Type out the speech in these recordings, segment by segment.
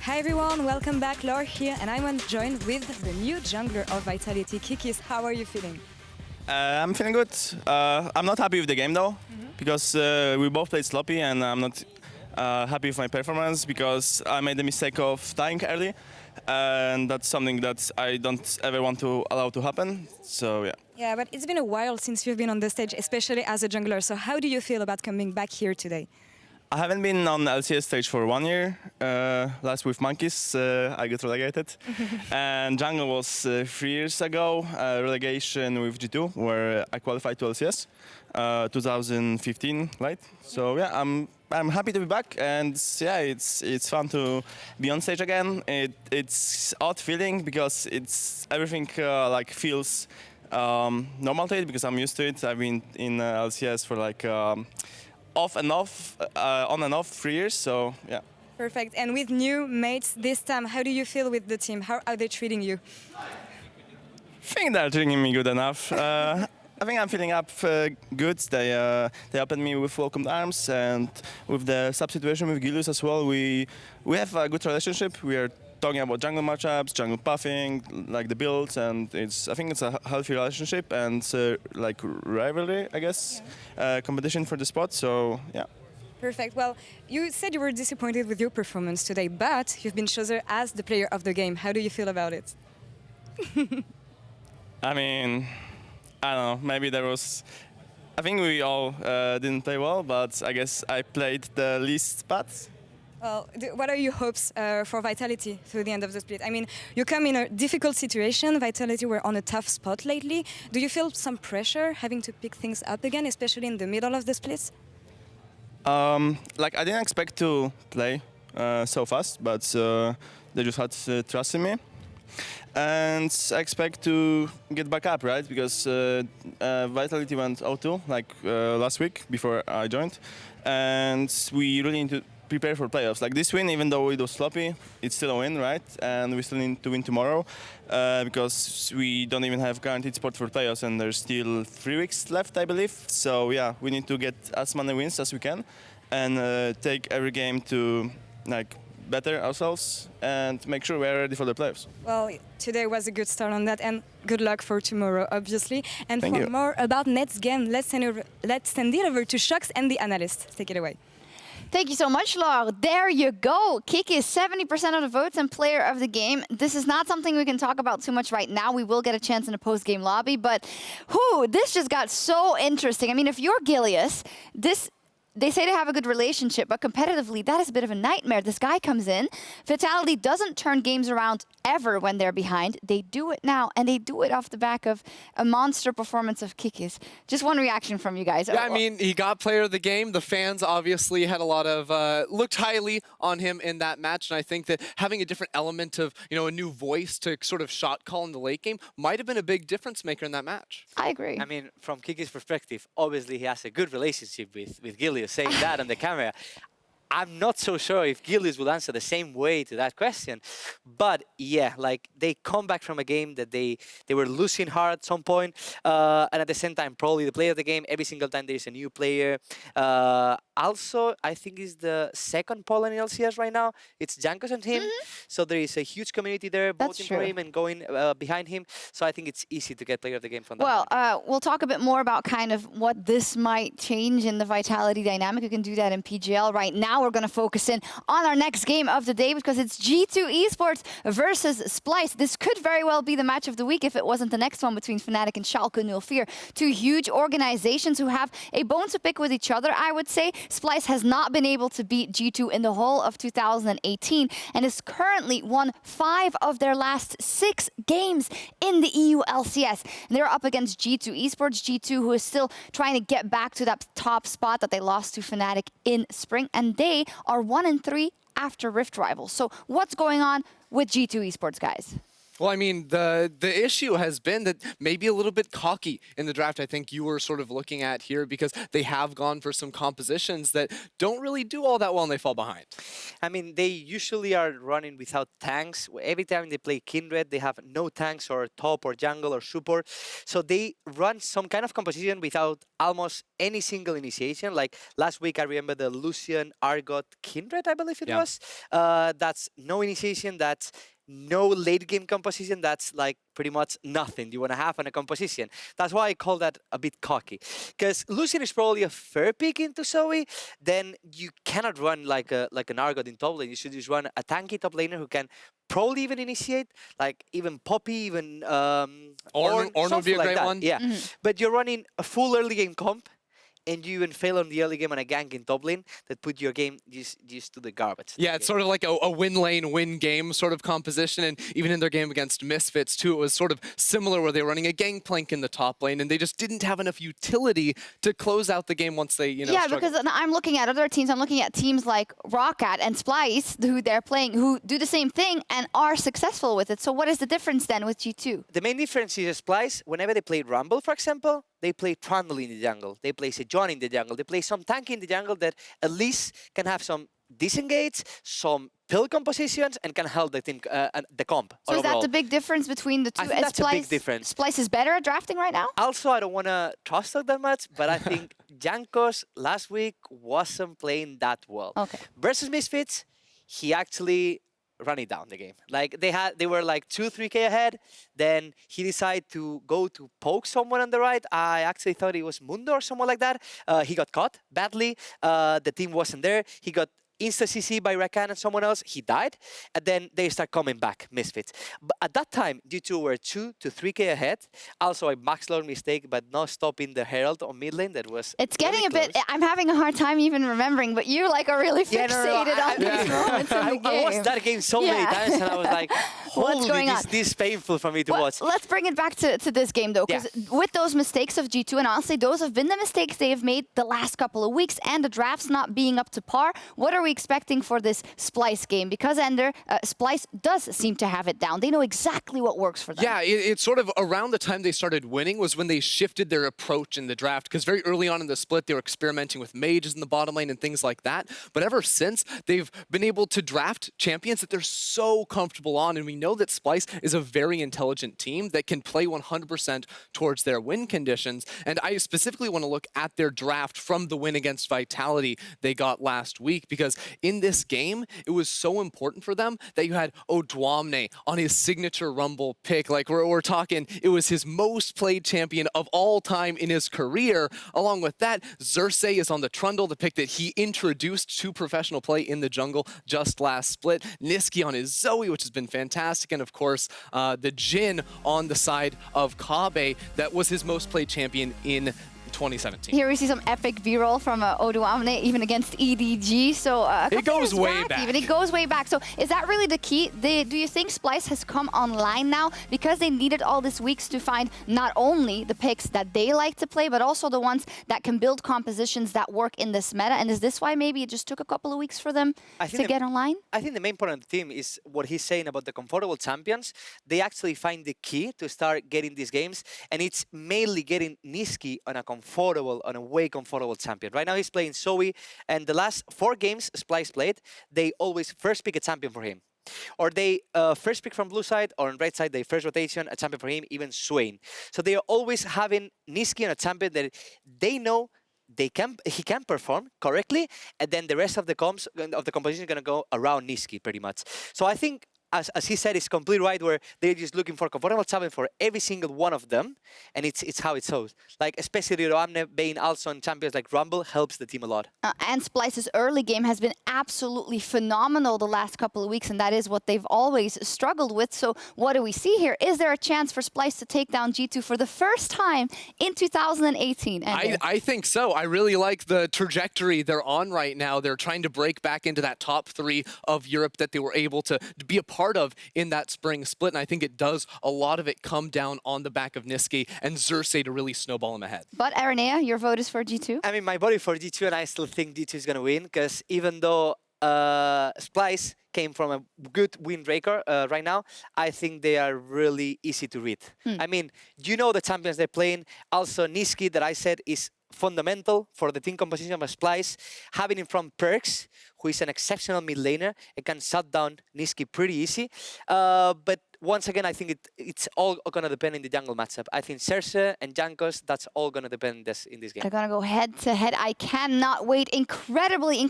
Hi everyone, welcome back. Laure here, and I'm joined with the new jungler of Vitality, Kikis. How are you feeling? I'm feeling good. I'm not happy with the game though, because we both played sloppy, and I'm not happy with my performance because I made the mistake of dying early, and that's something that I don't ever want to allow to happen. So yeah. Yeah, but it's been a while since you've been on the stage, especially as a jungler. So how do you feel about coming back here today? I haven't been on LCS stage for 1 year. Last with Monkeys, I got relegated. And jungle was 3 years ago, relegation with G2, where I qualified to LCS, 2015, right? So yeah, I'm happy to be back, and yeah, it's fun to be on stage again. It's odd feeling because everything like feels normal to it because I'm used to it. I've been in LCS for like off and off, on and off 3 years, so yeah. Perfect. And with new mates this time, how do you feel with the team? How are they treating you? I think they're treating me good enough. I think I'm feeling up good. They opened me with welcomed arms, and with the sub situation with Gilius as well, we have a good relationship. We are talking about jungle matchups, jungle buffing, like the builds, and I think it's a healthy relationship and like rivalry, I guess, competition for the spot. So yeah. Perfect. Well, you said you were disappointed with your performance today, but you've been chosen as the player of the game. How do you feel about it? I mean, I don't know. Maybe there was. I think we all didn't play well, but I guess I played the least bad. Well, what are your hopes for Vitality through the end of the split? I mean, you come in a difficult situation. Vitality were on a tough spot lately. Do you feel some pressure having to pick things up again, especially in the middle of the splits? Like I didn't expect to play so fast, but they just had trust in me. And I expect to get back up, right? Because Vitality went 0-2 like last week before I joined, and we really need to prepare for playoffs. Like this win, even though it was sloppy, it's still a win, right? And we still need to win tomorrow because we don't even have guaranteed spot for playoffs, and there's still 3 weeks left, I believe. So yeah, we need to get as many wins as we can and take every game to like better ourselves and make sure we're ready for the playoffs. Well, today was a good start on that, and good luck for tomorrow, obviously. And Thank for you. more about next game, let's send it over to Sjokz and the Analyst. Take it away. Thank you so much, Laure. There you go. Kikis, 70% of the votes and player of the game. This is not something we can talk about too much right now. We will get a chance in a post-game lobby, but this just got so interesting. I mean, if you're Gilius, they say they have a good relationship, but competitively, that is a bit of a nightmare. This guy comes in. Vitality doesn't turn games around ever when they're behind. They do it now, and they do it off the back of a monster performance of Kikis. Just one reaction from you guys. Yeah, I mean, he got player of the game. The fans obviously had a lot of, looked highly on him in that match, and I think that having a different element of, a new voice to sort of shot call in the late game might have been a big difference maker in that match. I agree. I mean, from Kikis' perspective, obviously he has a good relationship with Gilius, saying that on the camera. I'm not so sure if Gilius will answer the same way to that question. But yeah, like they come back from a game that they were losing hard at some point. And at the same time, probably the player of the game, every single time there is a new player. Also, I think is the second Poland in LCS right now. It's Jankos and him. So there is a huge community there voting for him and going behind him. So I think it's easy to get player of the game from that. Well, we'll talk a bit more about kind of what this might change in the Vitality dynamic. We can do that in PGL. Right now, we're going to focus in on our next game of the day because it's G2 Esports versus Splyce. This could very well be the match of the week if it wasn't the next one between Fnatic and Schalke 04. Two huge organizations who have a bone to pick with each other, I would say. Splyce has not been able to beat G2 in the whole of 2018 and has currently won 5 of their last 6 games in the EU LCS. And they're up against G2 Esports, G2 who is still trying to get back to that top spot that they lost to Fnatic in spring, and they are 1-3 after Rift Rivals. So what's going on with G2 Esports, guys? Well, I mean, the issue has been that maybe a little bit cocky in the draft. I think you were sort of looking at here because they have gone for some compositions that don't really do all that well and they fall behind. I mean, they usually are running without tanks. Every time they play Kindred, they have no tanks or top or jungle or support. So they run some kind of composition without almost any single initiation. Like last week, I remember the Lucian Argot Kindred, I believe it was. That's no initiation. That's no late game composition. That's like pretty much nothing you want to have on a composition. That's why I call that a bit cocky. Because Lucian is probably a fair pick into Zoe. Then you cannot run like an Argot in top lane. You should just run a tanky top laner who can probably even initiate, like even Poppy, even Ornn would be a great one. Yeah, but you're running a full early game comp, and you even fail on the early game on a gank in top lane that put your game just to the garbage. Yeah, it's sort of like a win lane, win game sort of composition. And even in their game against Misfits too, it was sort of similar where they were running a gangplank in the top lane and they just didn't have enough utility to close out the game once they, Yeah, struggled. because I'm looking at other teams. I'm looking at teams like Roccat and Splyce, who they're playing, who do the same thing and are successful with it. So what is the difference then with G2? The main difference is Splyce, whenever they play Rumble, for example, they play Trundle in the jungle. They play Sejuani in the jungle. They play some tank in the jungle that at least can have some disengage, some pill compositions, and can help the team, the comp. So is that overall. the big difference between the two? I think that's a big difference. Splyce is better at drafting right now? Also, I don't want to trust her that much, but I think Jankos last week wasn't playing that well. Okay. Versus Misfits, he actually ran it down the game. Like they were like 2-3k ahead. Then he decided to go to poke someone on the right. I actually thought it was Mundo or someone like that. He got caught badly. The team wasn't there. He got insta-CC by Rakan and someone else. He died. And then they start coming back, Misfits. But at that time, G2 were 2 to 3k ahead. Also a max load mistake, but not stopping the Herald on mid lane. That was It's getting really a bit, close. I'm having a hard time even remembering, but you like are really fixated on these moments in the game. I watched that game so many times and I was like, holy, going on? this is painful for me to Well, watch. let's bring it back to this game, though, because with those mistakes of G2, and honestly, those have been the mistakes they have made the last couple of weeks, and the drafts not being up to par. What are we expecting for this Splyce game? Because Ender, Splyce does seem to have it down. They know exactly what works for them. Yeah, it's sort of around the time they started winning was when they shifted their approach in the draft, because very early on in the split, they were experimenting with mages in the bottom lane and things like that. But ever since, they've been able to draft champions that they're so comfortable on, and we know that Splyce is a very intelligent team that can play 100% towards their win conditions. And I specifically want to look at their draft from the win against Vitality they got last week, because in this game, it was so important for them that you had Odoamne on his signature Rumble pick. Like we're talking, it was his most played champion of all time in his career. Along with that, Xerxe is on the Trundle, the pick that he introduced to professional play in the jungle just last split. Nisqy on his Zoe, which has been fantastic. And of course, the Jhin on the side of Kobbe, that was his most played champion in 2017. Here we see some epic B-roll from Odoamne, even against EDG. So it goes way back. Even it goes way back. So is that really the key? Do you think Splyce has come online now because they needed all these weeks to find not only the picks that they like to play, but also the ones that can build compositions that work in this meta? And is this why maybe it just took a couple of weeks for them to get online? I think the main point of the team is what he's saying about the comfortable champions. They actually find the key to start getting these games, and it's mainly getting Nisqy on a way comfortable champion. Right now he's playing Zoe, and the last 4 games Splyce played, they always first pick a champion for him. Or they first pick from blue side, or on red side, they first rotation, a champion for him, even Swain. So they are always having Nisqy on a champion that they know he can perform correctly, and then the rest of the composition is going to go around Nisqy pretty much. So I think, as he said, it's completely right, where they're just looking for a comfortable champion for every single one of them, and it's how it shows. Like, especially Odoamne being also on champions like Rumble helps the team a lot. And Splyce's early game has been absolutely phenomenal the last couple of weeks, and that is what they've always struggled with. So what do we see here? Is there a chance for Splyce to take down G2 for the first time in 2018? I think so. I really like the trajectory they're on right now. They're trying to break back into that top 3 of Europe that they were able to be a part of in that spring split, and I think it does a lot of it come down on the back of Nisqy and Xerxe to really snowball him ahead. But Araneae, your vote is for G2? I mean, my vote is for G2, and I still think G2 is going to win, because even though Splyce came from a good windbreaker right now. I think they are really easy to read. I mean, you know the champions they're playing. Also, Nisqy, that I said, is fundamental for the team composition of Splyce. Having in front PerkZ, who is an exceptional mid laner, it can shut down Nisqy pretty easy. But once again, I think it's all going to depend in the jungle matchup. I think Xerxe and Jankos, that's all going to depend in this game. They're going to go head-to-head. I cannot wait. Incredibly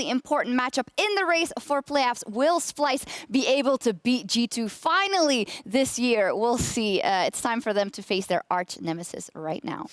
important matchup in the race for playoffs. Will Splyce be able to beat G2 finally this year? We'll see. It's time for them to face their arch nemesis right now.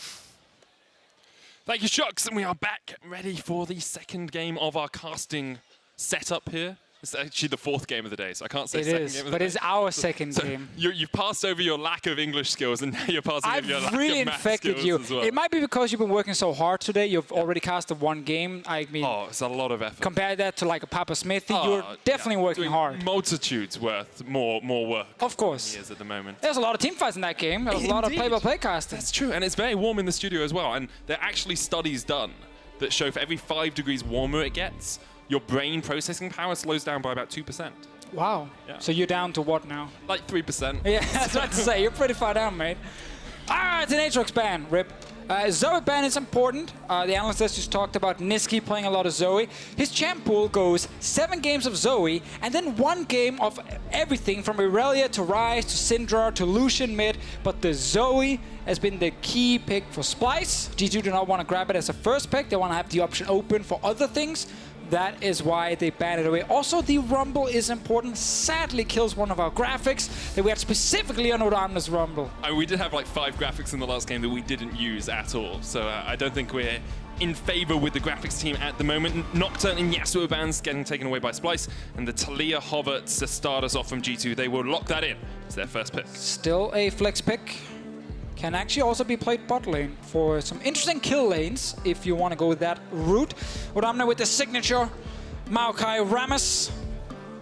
Thank you, Sjokz, and we are back ready for the second game of our casting setup here. It's actually the fourth game of the day, so I can't say second game of the day. But it's our second game. You've passed over your lack of English skills, and now you're passing over your lack really of math infected skills you. as well. It might be because you've been working so hard today. You've already casted one game. I mean, it's a lot of effort. Compare that to like a Papa Smithy. You're definitely working doing hard. Multitudes worth more work. Of course. Than he is at the moment. There's a lot of team fights in that game. There's a lot of play-by-play casting. That's true, and it's very warm in the studio as well. And there are actually studies done that show for every 5 degrees warmer it gets, your brain processing power slows down by about 2%. Wow. Yeah. So you're down to what now? Like 3%. Yeah, that's what to say. You're pretty far down, mate. It's an Aatrox ban, rip. Zoe ban is important. The analyst just talked about Nisqy playing a lot of Zoe. His champ pool goes 7 games of Zoe, and then 1 game of everything from Irelia to Ryze to Syndra to Lucian mid. But the Zoe has been the key pick for Splyce. G2 do not want to grab it as a first pick. They want to have the option open for other things. That is why they banned it away. Also, the Rumble is important. Sadly kills one of our graphics that we had specifically on Odoamne's Rumble. We did have like 5 graphics in the last game that we didn't use at all. So I don't think we're in favor with the graphics team at the moment. Nocturne and Yasuo bans getting taken away by Splyce. And the Taliyah Hoverts to start us off from G2. They will lock that in as their first pick. Still a flex pick. Can actually also be played bot lane for some interesting kill lanes if you want to go that route. Odoamne with the signature. Maokai Rammus.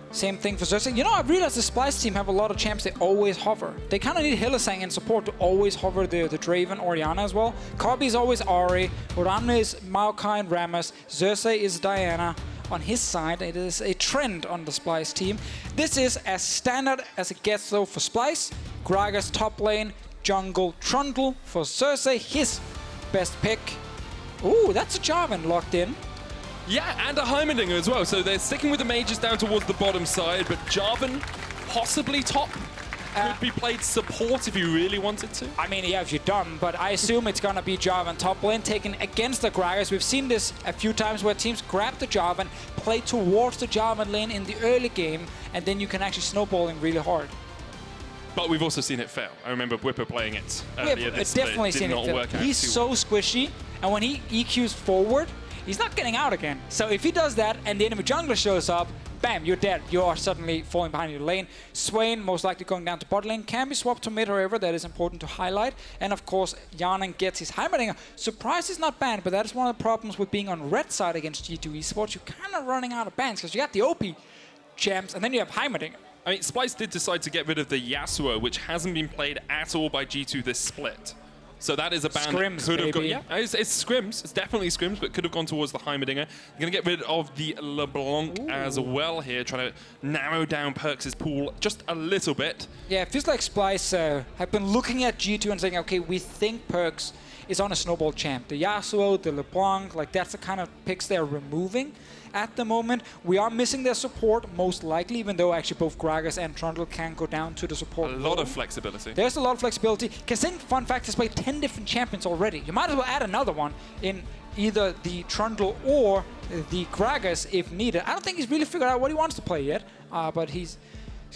Same thing for Xerxe. You know, I realized the Splyce team have a lot of champs that always hover. They kind of need Hylissang and support to always hover the Draven or Hjärnan as well. Kobbe is always Ahri. Odoamne is Maokai and Rammus. Xerxe is Diana. On his side, it is a trend on the Splyce team. This is as standard as it gets though for Splyce. Gragas top lane. Jungle Trundle for Xerxe, his best pick. Ooh, that's a Jarvan locked in. Yeah, and a Heimerdinger as well. So they're sticking with the mages down towards the bottom side, but Jarvan possibly top. Could be played support if you really wanted to. I mean, yeah, if you're dumb, but I assume it's gonna be Jarvan top lane taken against the Gragas. We've seen this a few times where teams grab the Jarvan, play towards the Jarvan lane in the early game, and then you can actually snowballing really hard. But we've also seen it fail. I remember Whipper playing it earlier this split. Definitely seen it fail. He's so squishy, and when he EQs forward, he's not getting out again. So if he does that, and the enemy jungler shows up, bam, you're dead. You are suddenly falling behind your lane. Swain, most likely going down to bot lane, can be swapped to mid, however, that is important to highlight. And of course, Hjärnan gets his Heimerdinger. Surprise is not banned, but that is one of the problems with being on red side against G2 Esports. You're kind of running out of bans, because you got the OP champs, and then you have Heimerdinger. I mean, Splyce did decide to get rid of the Yasuo, which hasn't been played at all by G2 this split. So that is a ban Scrims, that could have gone. baby. Yeah, it's Scrims. It's definitely Scrims, but could have gone towards the Heimerdinger. They're going to get rid of the LeBlanc as well here, trying to narrow down PerkZ's pool just a little bit. Yeah, it feels like Splyce have been looking at G2 and saying, okay, we think PerkZ is on a snowball champ. The Yasuo, the LeBlanc, like that's the kind of picks they're removing at the moment. We are missing their support, most likely, even though actually both Gragas and Trundle can go down to the support. A lot of flexibility. There's a lot of flexibility. kaSing, fun fact, has played 10 different champions already. You might as well add another one in either the Trundle or the Gragas if needed. I don't think he's really figured out what he wants to play yet, but he's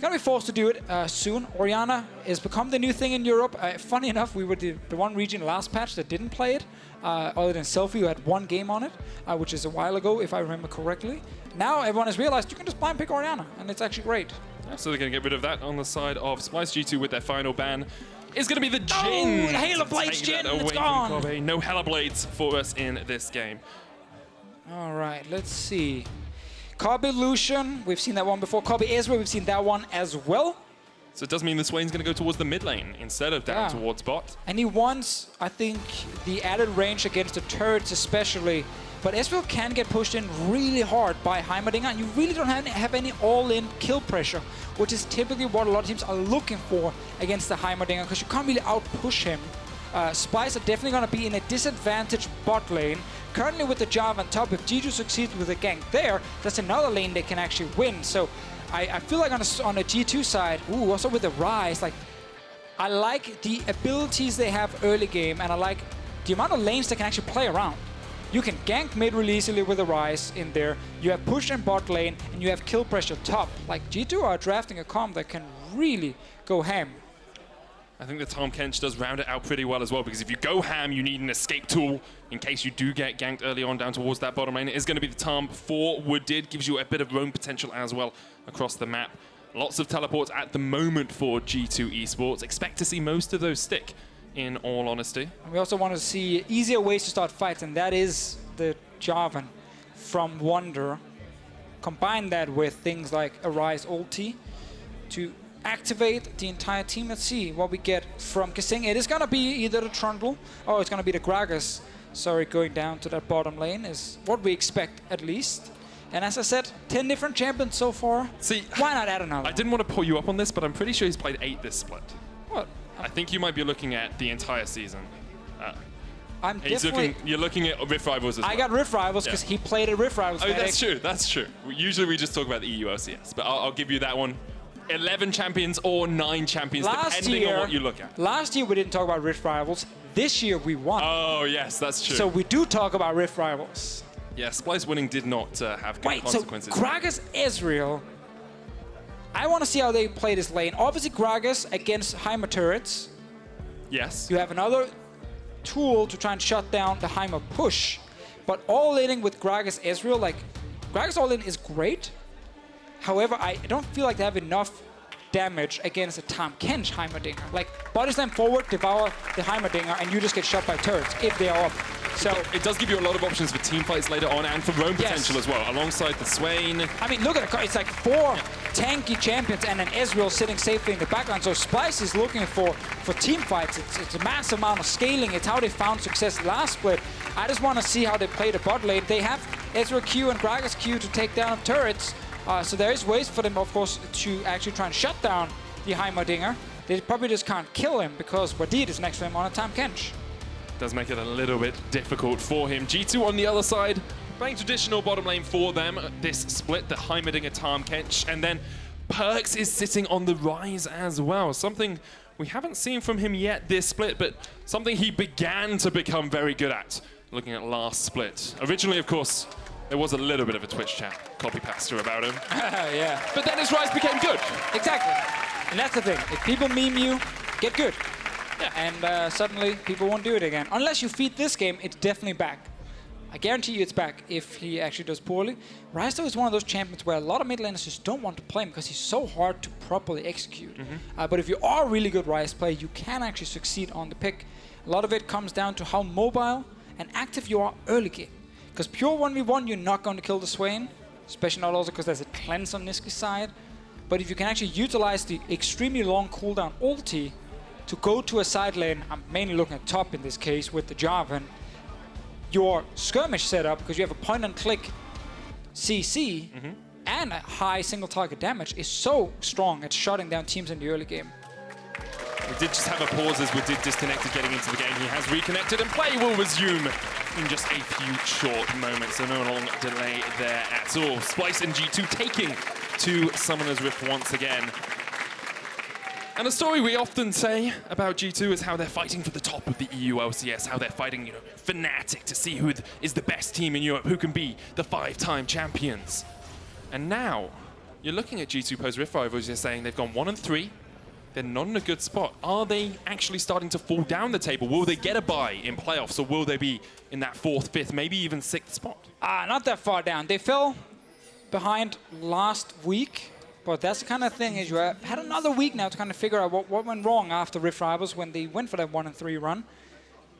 going to be forced to do it soon. Orianna has become the new thing in Europe. Funny enough, we were the one region last patch that didn't play it, other than Selfie, who had 1 game on it, which is a while ago, if I remember correctly. Now everyone has realized you can just blind pick Orianna, and it's actually great. Yeah, so they're going to get rid of that on the side of Splyce. G2 with their final ban is going to be the Jhin. Oh, the Halo Blades Jhin, it's gone. Kobbe. No Halo Blades for us in this game. All right, let's see. Kobbe Lucian, we've seen that one before. Kobbe Ezreal, we've seen that one as well. So it does mean the Swain's going to go towards the mid lane instead of down towards bot. And he wants, I think, the added range against the turrets especially But Ezreal can get pushed in really hard by Heimerdinger, and you really don't have any all-in kill pressure, which is typically what a lot of teams are looking for against the Heimerdinger, because you can't really out-push him. Splyce are definitely going to be in a disadvantaged bot lane. Currently with the Jarvan top, if G2 succeeds with a gank there, that's another lane they can actually win. So I feel like on a G2 side, also with the Ryze, like, I like the abilities they have early game, and I like the amount of lanes they can actually play around. You can gank mid really easily with the Ryze in there. You have push in bot lane, and you have kill pressure top. Like, G2 are drafting a comp that can really go ham. I think the Tahm Kench does round it out pretty well as well, because if you go ham, you need an escape tool in case you do get ganked early on down towards that bottom lane. It is going to be the Tahm for Wadid, gives you a bit of roam potential as well across the map. Lots of teleports at the moment for G2 Esports. Expect to see most of those stick, in all honesty. And we also want to see easier ways to start fights, and that is the Jarvan from Wunder. Combine that with things like a Ryze ulti to activate the entire team. Let's see what we get from kaSing. It is going to be either the Trundle or it's going to be the Gragas. Sorry, going down to that bottom lane is what we expect at least. And as I said, 10 different champions so far. See, why not add another? I didn't want to pull you up on this, but I'm pretty sure he's played 8 this split. What? I think you might be looking at the entire season. You're looking at Rift Rivals as well. I got Rift Rivals because he played at Rift Rivals. Oh, that's true. That's true. Usually we just talk about the EU LCS, but I'll give you that one. 11 champions or 9 champions, depending on what you look at. Last year we didn't talk about Rift Rivals. This year we won. Oh, yes, that's true. So we do talk about Rift Rivals. Yeah, Splyce winning did not have good consequences. So Gragas Ezreal. I want to see how they play this lane. Obviously, Gragas against Heimer turrets. Yes. You have another tool to try and shut down the Heimer push. But all-inning with Gragas Ezreal, like, Gragas all-in is great. However, I don't feel like they have enough damage against a Tahm Kench Heimerdinger. Like, body slam forward, devour the Heimerdinger, and you just get shot by turrets if they are up. So it does give you a lot of options for team fights later on and for roam potential as well, alongside the Swain. I mean, look at it. It's like 4 tanky champions and an Ezreal sitting safely in the background. So Splyce is looking for team fights. It's a massive amount of scaling. It's how they found success last split. I just want to see how they play the bot lane. They have Ezreal Q and Gragas Q to take down turrets. So there is ways for them, of course, to actually try and shut down the Heimerdinger. They probably just can't kill him because Wadid is next to him on a Tahm Kench. Does make it a little bit difficult for him. G2 on the other side, playing traditional bottom lane for them. This split, the Heimerdinger Tahm Kench, and then PerkZ is sitting on the Ryze as well. Something we haven't seen from him yet this split, but something he began to become very good at, looking at last split. Originally, of course, there was a little bit of a Twitch chat copy-paster about him. Yeah. But then his Ryze became good. Exactly. And that's the thing. If people meme you, get good. Yeah. And suddenly people won't do it again. Unless you feed this game, it's definitely back. I guarantee you it's back if he actually does poorly. Ryze, though, is one of those champions where a lot of mid laners just don't want to play him because he's so hard to properly execute. But if you are a really good Ryze player, you can actually succeed on the pick. A lot of it comes down to how mobile and active you are early game. Because pure 1v1, you're not going to kill the Swain. Especially not also because there's a cleanse on Nisqy's side. But if you can actually utilize the extremely long cooldown ulti to go to a side lane, I'm mainly looking at top in this case with the Jarvan, your skirmish setup, because you have a point-and-click CC and a high single target damage, is so strong at shutting down teams in the early game. We did just have a pause as we did disconnected getting into the game. He has reconnected and play will resume in just a few short moments. So no long delay there at all. Splyce and G2 taking to Summoner's Rift once again. And a story we often say about G2 is how they're fighting for the top of the EU LCS, how they're fighting, you know, Fnatic to see who is the best team in Europe, who can be the 5-time champions. And now, you're looking at G2 post Rift Rivals, you're saying they've gone 1-3, they're not in a good spot. Are they actually starting to fall down the table? Will they get a bye in playoffs, or will they be in that 4th, 5th, maybe even 6th spot? Not that far down. They fell behind last week. But that's the kind of thing is you have had another week now to kind of figure out what went wrong after Rift Rivals when they went for that 1-3 run.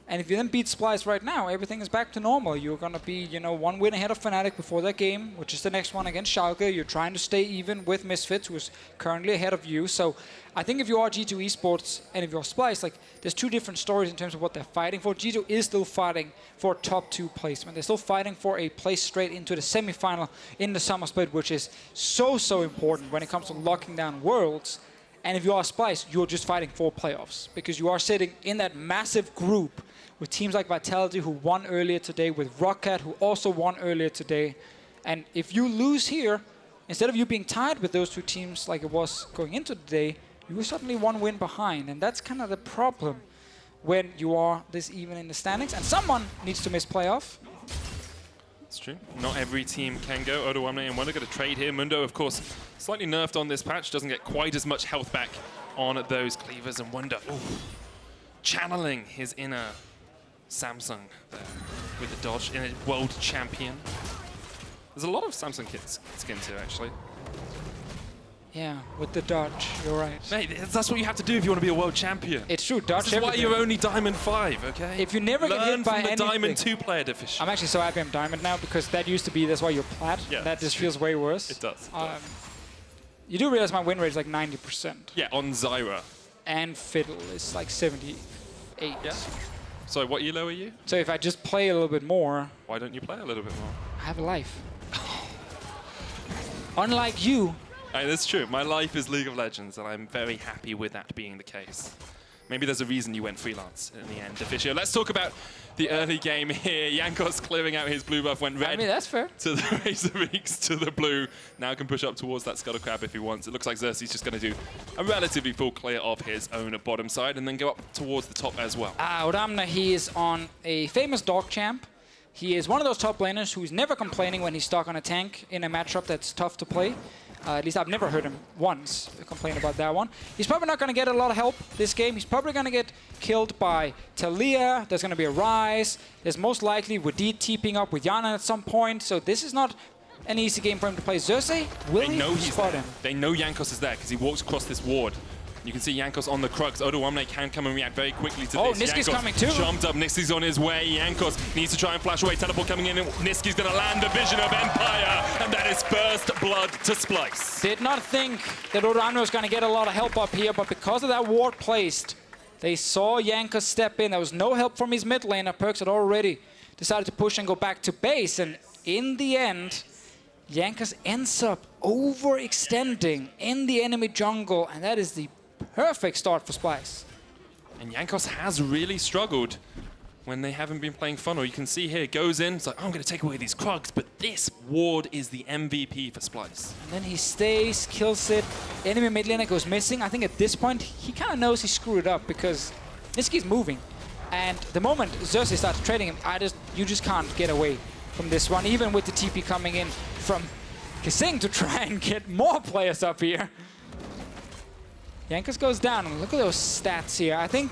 And if you then beat Splyce right now, everything is back to normal. You're going to be, you know, 1 win ahead of Fnatic before that game, which is the next one against Sjokz. You're trying to stay even with Misfits, who's currently ahead of you. So I think if you are G2 Esports and if you're Splyce, like, there's two different stories in terms of what they're fighting for. G2 is still fighting for top 2 placement. They're still fighting for a place straight into the semi-final in the Summer Split, which is so important when it comes to locking down Worlds. And if you are Splyce, you're just fighting for playoffs because you are sitting in that massive group with teams like Vitality, who won earlier today, with Rocket, who also won earlier today. And if you lose here, instead of you being tied with those two teams like it was going into the day, you were suddenly 1 win behind. And that's kind of the problem when you are this even in the standings. And someone needs to miss playoff. It's true. Not every team can go. Odoamne and Wunder going to trade here. Mundo, of course, slightly nerfed on this patch. Doesn't get quite as much health back on those cleavers. And Wunder, channeling his inner Samsung there with the dodge in a world champion. There's a lot of Samsung skins here, actually. Yeah, with the dodge, you're right. Mate, that's what you have to do if you want to be a world champion. It's true, dodge This is why everything. you're only Diamond 5, okay? If you never get hit by from the anything. Diamond 2 player Deficio. I'm actually so happy I'm Diamond now because that used to be, that's why you're Plat. Yeah, that just feels way worse. It does. You do realize my win rate is like 90%. Yeah, on Zyra. And Fiddle is like 78. Yeah. So what elo are you? So if I just play a little bit more, Why don't you play a little bit more? I have a life. Unlike you. That's true. My life is League of Legends, and I'm very happy with that being the case. Maybe there's a reason you went freelance in the end, Deficio. Let's talk about the early game here. Jankos clearing out his blue buff, went red. I mean, that's fair. To the Razorbeaks, to the blue. Now can push up towards that Scuttle Crab if he wants. It looks like Xerxe's just going to do a relatively full clear of his own bottom side and then go up towards the top as well. Odoamne, he is on a famous dog champ. He is one of those top laners who's never complaining when he's stuck on a tank in a matchup that's tough to play. At least I've never heard him once complain about that one. He's probably not going to get a lot of help this game. He's probably going to get killed by Taliyah. There's going to be a Ryze. There's most likely Wadid teeping up with Hjärnan at some point. So this is not an easy game for him to play. Xerxe, will he spot him? They know Jankos is there because he walks across this ward. You can see Jankos on the Crux. Odoamne can come and react very quickly to this. Nisqy's coming too. Jumped up. Nisqy's on his way. Jankos needs to try and flash away. Teleport coming in. And Nisqy's going to land the Vision of Empire. And that is first blood to Splyce. Did not think that Odoamne was going to get a lot of help up here, but because of that ward placed, they saw Jankos step in. There was no help from his mid laner. PerkZ had already decided to push and go back to base. And in the end, Jankos ends up overextending in the enemy jungle. And that is the perfect start for Splyce. And Jankos has really struggled when they haven't been playing funnel. You can see here, goes in, it's like, oh, I'm going to take away these Krugs, but this ward is the MVP for Splyce. And then he stays, kills it. Enemy mid laner goes missing. I think at this point, he kind of knows he screwed it up because Nisqy's moving. And the moment Xerxe starts trading him, you just can't get away from this one, even with the TP coming in from kaSing to try and get more players up here. Jankos goes down, and look at those stats here. I think,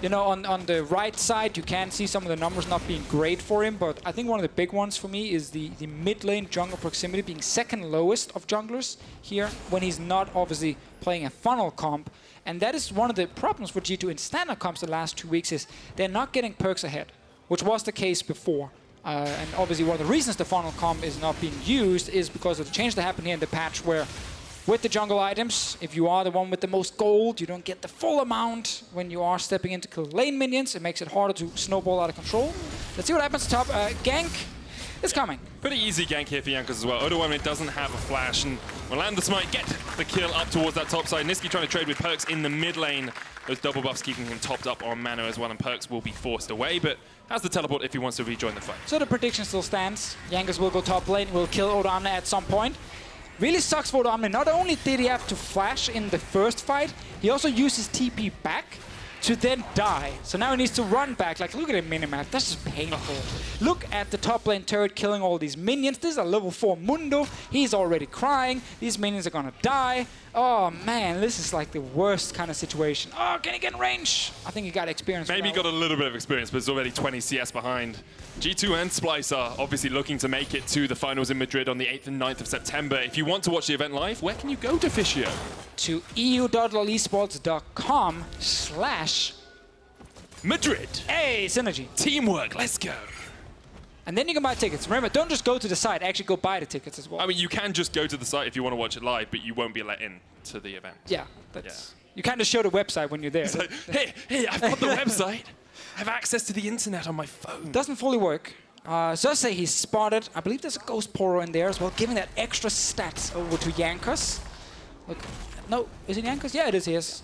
you know, on the right side, you can see some of the numbers not being great for him, but I think one of the big ones for me is the mid lane jungle proximity being second lowest of junglers here when he's not obviously playing a funnel comp. And that is one of the problems for G2 in standard comps the last 2 weeks is they're not getting PerkZ ahead, which was the case before. And obviously one of the reasons the funnel comp is not being used is because of the change that happened here in the patch where with the jungle items, if you are the one with the most gold, you don't get the full amount when you are stepping in to kill lane minions. It makes it harder to snowball out of control. Let's see what happens top. Gank is coming. Pretty easy gank here for Jankos as well. Odoamne doesn't have a flash and will land the smite, get the kill up towards that top side. Nisqy trying to trade with PerkZ in the mid lane. Those double buffs keeping him topped up on mana as well, and PerkZ will be forced away, but has the teleport if he wants to rejoin the fight. So the prediction still stands. Jankos will go top lane, will kill Odoamne at some point. Really sucks for Odoamne. Not only did he have to flash in the first fight, he also used his TP back to then die. So now he needs to run back. Like, look at the minimap. That's just painful. Look at the top lane turret killing all these minions. This is a level 4 Mundo. He's already crying. These minions are gonna die. Oh, man, this is like the worst kind of situation. Oh, can he get in range? I think he got experience. Maybe he got a little bit of experience, but it's already 20 CS behind. G2 and Splyce are obviously looking to make it to the finals in Madrid on the 8th and 9th of September. If you want to watch the event live, where can you go, Deficio? To eu.lesports.com/. Madrid. Hey, synergy. Teamwork, let's go. And then you can buy tickets. Remember, don't just go to the site, actually go buy the tickets as well. I mean, you can just go to the site if you want to watch it live, but you won't be let in to the event. Yeah, that's... You can't just show the website when you're there. It's like, hey, I've got the website. I have access to the internet on my phone. Doesn't fully work. Xerxe, he's spotted. I believe there's a Ghost Poro in there as well, giving that extra stats over to Jankos. Look, no, is it Jankos? Yeah, it is. He has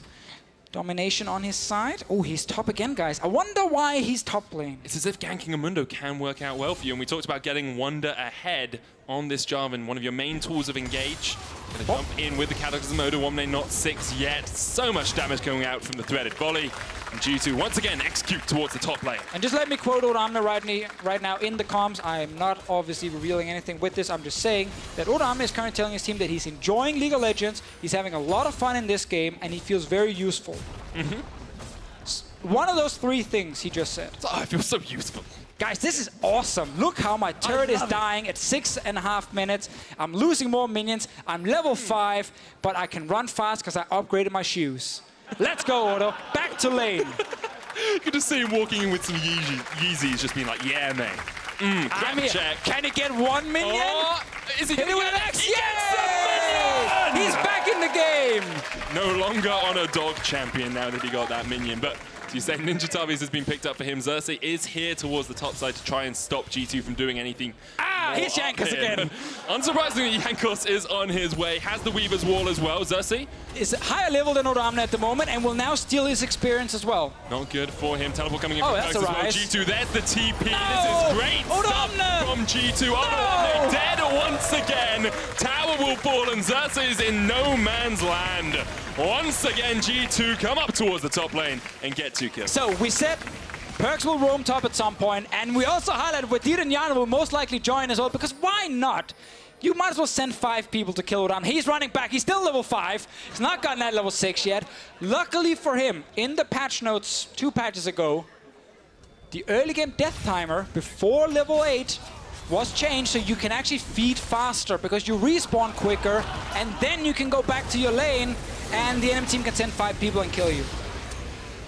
domination on his side. Oh, he's top again, guys. I wonder why he's top lane. It's as if ganking a Mundo can work out well for you, and we talked about getting Wunder ahead on this Jarvan, one of your main tools of engage. Gonna jump in with the Cataclysm Odoamne, not 6 yet. So much damage going out from the threaded volley. And G2 once again execute towards the top lane. And just let me quote Odoamne right now in the comms. I am not obviously revealing anything with this. I'm just saying that Odoamne is currently telling his team that he's enjoying League of Legends, he's having a lot of fun in this game, and he feels very useful. One of those 3 things he just said. Oh, I feel so useful. Guys, this is awesome. Look how my turret is dying at 6.5 minutes. I'm losing more minions. I'm level 5, but I can run fast because I upgraded my shoes. Let's go, Odo. Back to lane. You can just see him walking in with some Yeezys, just being like, yeah, mate. Grab check. Can he get 1 minion? Oh, is he Hit it with an X? He gets a minion! He's back in the game. No longer on a dog champion now that he got that minion, but you say Ninja Tavis has been picked up for him. Xerxe is here towards the top side to try and stop G2 from doing anything. Here's Jankos again. Unsurprisingly, Jankos is on his way. Has the Weaver's Wall as well. Xerxe is higher level than Odoamne at the moment and will now steal his experience as well. Not good for him. Teleport coming in from PerkZ as well. Ryze. G2, there's the TP. No! This is great stuff from G2. Odoamne dead once again. Tower will fall and Xerxe is in no man's land. Once again, G2 come up towards the top lane and get 2 kills. So we said PerkZ will roam top at some point, and we also highlighted Wadid and Hjärnan will most likely join as well, because why not? You might as well send 5 people to kill Odoamne. He's running back. He's still level 5. He's not gotten that level 6 yet. Luckily for him, in the patch notes 2 patches ago, the early game death timer before level 8 was changed, so you can actually feed faster because you respawn quicker, and then you can go back to your lane, and the enemy team can send 5 people and kill you.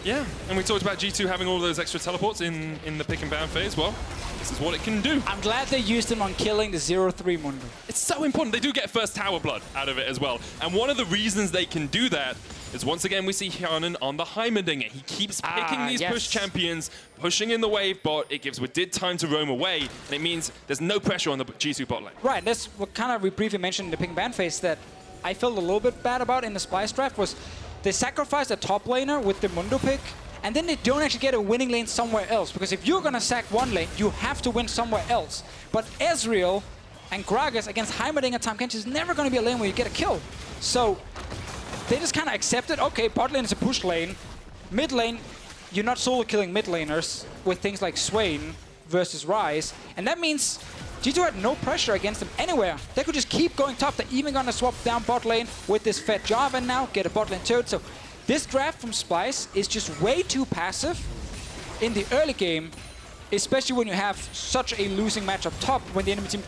Yeah, and we talked about G2 having all of those extra teleports in the pick and ban phase. Well, this is what it can do. I'm glad they used them on killing the 0-3 Mundo. It's so important. They do get first tower blood out of it as well. And one of the reasons they can do that is once again we see Hjärnan on the Heimerdinger. He keeps picking these push champions, pushing in the wave bot. It gives Wadid time to roam away, and it means there's no pressure on the G2 bot lane. Right, that's what kind of we briefly mentioned in the pick and ban phase that I felt a little bit bad about in the Splyce draft was they sacrificed a top laner with the Mundo pick, and then they don't actually get a winning lane somewhere else. Because if you're gonna sack one lane, you have to win somewhere else. But Ezreal and Gragas against Heimerdinger Tahm Kench is never gonna be a lane where you get a kill. So they just kind of accepted, okay, bot lane is a push lane. Mid lane, you're not solo killing mid laners with things like Swain versus Ryze. And that means G2 had no pressure against them anywhere. They could just keep going top. They're even gonna swap down bot lane with this fed Jarvan now, get a bot lane turret. So this draft from Splyce is just way too passive in the early game, especially when you have such a losing match up top when the enemy team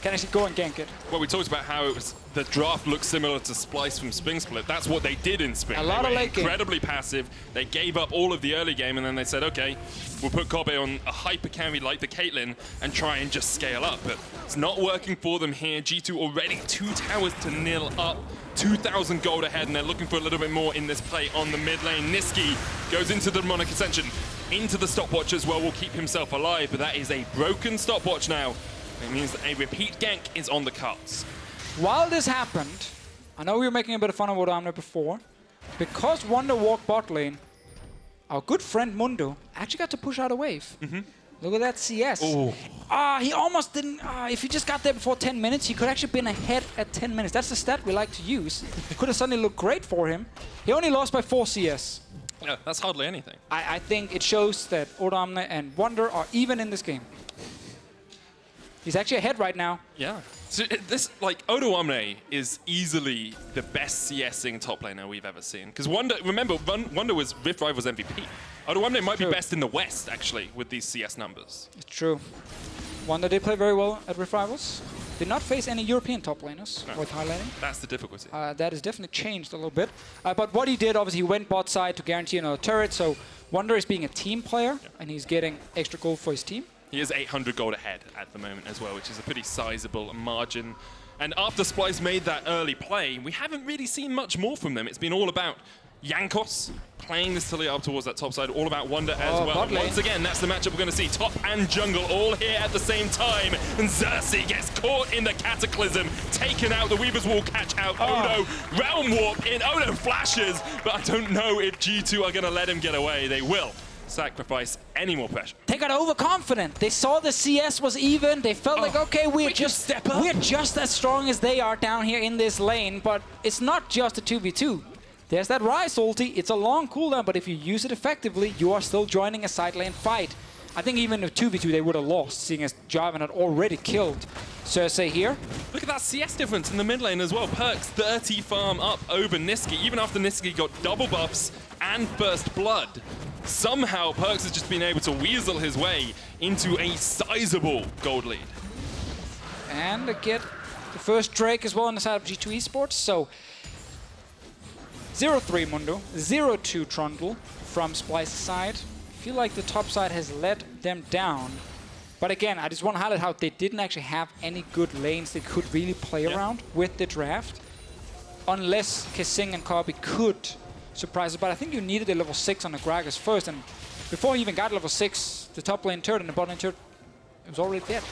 can actually go and gank it. Well, we talked about how it was the draft looked similar to Splyce from Spring Split. That's what they did in Spring. A lot of late game. Incredibly passive. They gave up all of the early game, and then they said, okay, we'll put Kobbe on a hyper carry like the Caitlyn and try and just scale up. But it's not working for them here. G2 already 2 towers to 0 up. 2,000 gold ahead, and they're looking for a little bit more in this play on the mid lane. Nisqy goes into the Demonic Ascension, into the stopwatch as well, will keep himself alive, but that is a broken stopwatch now. It means that a repeat gank is on the cards. While this happened, I know we were making a bit of fun of Odoamne before, because Wunder walked bot lane, our good friend Mundo actually got to push out a wave. Look at that CS. Oh. He almost didn't. If he just got there before 10 minutes, he could actually been ahead at 10 minutes. That's the stat we like to use. It could have suddenly looked great for him. He only lost by 4 CS. Yeah, that's hardly anything. I think it shows that Odoamne and Wunder are even in this game. He's actually ahead right now. Yeah. So this, like, Odoamne is easily the best CSing top laner we've ever seen. Because Wunder, remember, Wunder was Rift Rivals MVP. Odoamne might be best in the West, actually, with these CS numbers. It's true. Wunder did play very well at Rift Rivals. Did not face any European top laners worth highlighting. That's the difficulty. That has definitely changed a little bit. But what he did, obviously, he went bot side to guarantee another turret. So Wunder is being a team player, and he's getting extra gold for his team. He is 800 gold ahead at the moment as well, which is a pretty sizable margin. And after Splyce made that early play, we haven't really seen much more from them. It's been all about Jankos playing this Taliyah up towards that top side, all about Wunder as well. Once again, that's the matchup we're going to see. Top and jungle all here at the same time. And Xerxe gets caught in the Cataclysm, taken out. The Weaver's Wall catch out Odo. Realm Warp in. Odo flashes, but I don't know if G2 are going to let him get away. They will sacrifice any more pressure. They got overconfident. They saw the CS was even. They felt like, okay, we're just as strong as they are down here in this lane. But it's not just a 2v2. There's that Ryze ulti. It's a long cooldown, but if you use it effectively, you are still joining a side lane fight. I think even if 2v2 they would have lost, seeing as Jarvan had already killed Xerxe here. Look at that CS difference in the mid lane as well. PerkZ 30 farm up over Nisqy, even after Nisqy got double buffs and first blood. Somehow PerkZ has just been able to weasel his way into a sizable gold lead. And get the first Drake as well on the side of G2 Esports. So 0-3 Mundo, 0-2 Trundle from Splyce's side. I feel like the top side has let them down. But again, I just want to highlight how they didn't actually have any good lanes they could really play around with the draft. Unless kaSing and Kobbe could surprise us. But I think you needed a level 6 on the Gragas first. And before he even got level 6, the top lane turret and the bot lane turret, it was already dead.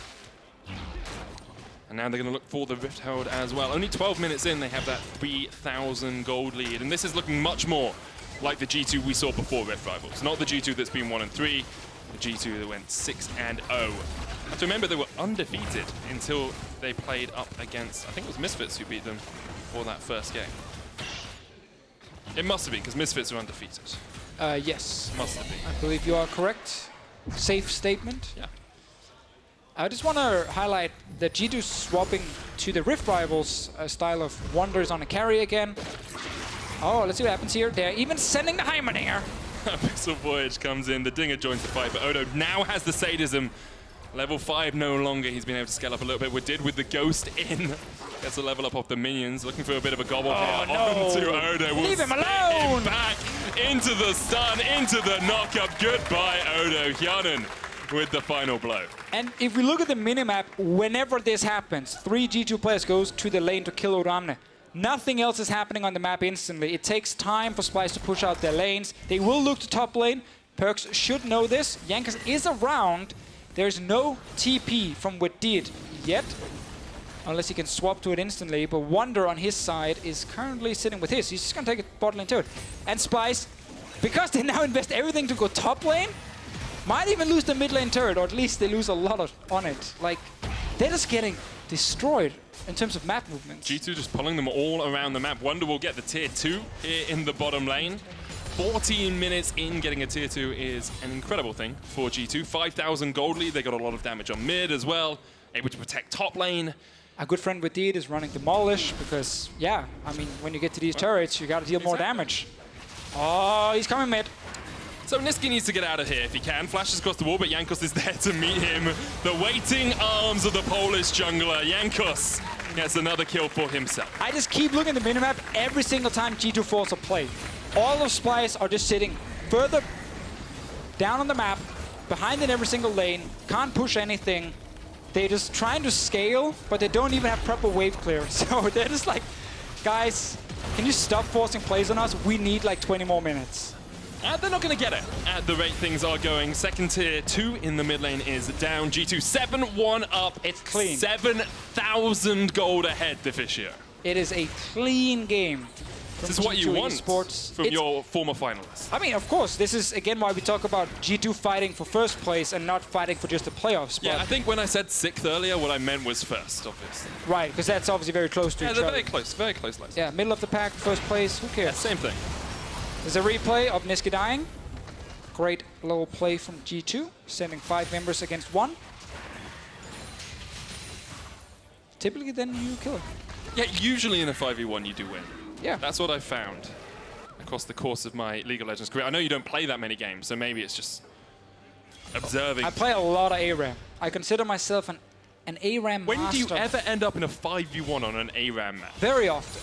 And now they're going to look for the Rift Herald as well. Only 12 minutes in, they have that 3,000 gold lead. And this is looking much more like the G2 we saw before Rift Rivals. Not the G2 that's been 1-3, the G2 that went 6-0. Have to remember they were undefeated until they played up against, I think it was Misfits who beat them for that first game. It must have been, because Misfits are undefeated. Yes. Must have been. I believe you are correct. Safe statement. Yeah. I just want to highlight that G2 swapping to the Rift Rivals style of Wonders on a carry again. Oh, let's see what happens here. They're even sending the Heimerdinger. Abyssal Voyage comes in, the Dinger joins the fight, but Odo now has the sadism. Level 5 no longer, he's been able to scale up a little bit. Wadid with the Ghost in. Gets a level up off the minions, looking for a bit of a gobble here. Onto Odo. Leave him alone! Back into the stun, into the knockup. Goodbye, Odo. Hjärnan with the final blow. And if we look at the minimap, whenever this happens, 3 G2 players goes to the lane to kill Odoamne. Nothing else is happening on the map instantly. It takes time for Splyce to push out their lanes. They will look to top lane. PerkZ should know this. Jankos is around. There's no TP from Wadid yet, unless he can swap to it instantly. But Wunder on his side is currently sitting with his. He's just going to take a bot lane turret. And Splyce, because they now invest everything to go top lane, might even lose the mid lane turret, or at least they lose a lot on it. Like, they're just getting destroyed in terms of map movements. G2 just pulling them all around the map. Wunder will get the tier 2 here in the bottom lane. 14 minutes in, getting a tier 2 is an incredible thing for G2. 5,000 gold lead, they got a lot of damage on mid as well. Able to protect top lane. A good friend Wadid is running Demolish because, yeah, I mean, when you get to these turrets, you got to deal more damage. Oh, he's coming mid. So Nisqy needs to get out of here if he can. Flashes across the wall, but Jankos is there to meet him. The waiting arms of the Polish jungler. Jankos gets another kill for himself. I just keep looking at the minimap every single time G2 falls a play. All of Splyce are just sitting further down on the map, behind in every single lane, can't push anything. They're just trying to scale, but they don't even have proper wave clear. So they're just like, guys, can you stop forcing plays on us? We need like 20 more minutes. They're not going to get it at the rate things are going. Second tier 2 in the mid lane is down. G2 7-1 up. It's clean. 7,000 gold ahead, Deficio. It is a clean game. This is what you want Esports. from your former finalists. I mean, of course, this is, again, why we talk about G2 fighting for first place and not fighting for just the playoff spot. Yeah, I think when I said 6th earlier, what I meant was first, obviously. Right, because that's obviously very close to each other. Yeah, they're very close. Like. Yeah, middle of the pack, first place, who cares? Yeah, same thing. There's a replay of Nisqy dying. Great little play from G2, sending 5 members against 1. Typically, then you kill him. Yeah, usually in a 5v1 you do win. Yeah. That's what I've found across the course of my League of Legends career. I know you don't play that many games, so maybe it's just observing. I play a lot of ARAM. I consider myself an ARAM master. When do you ever end up in a 5v1 on an ARAM map? Very often.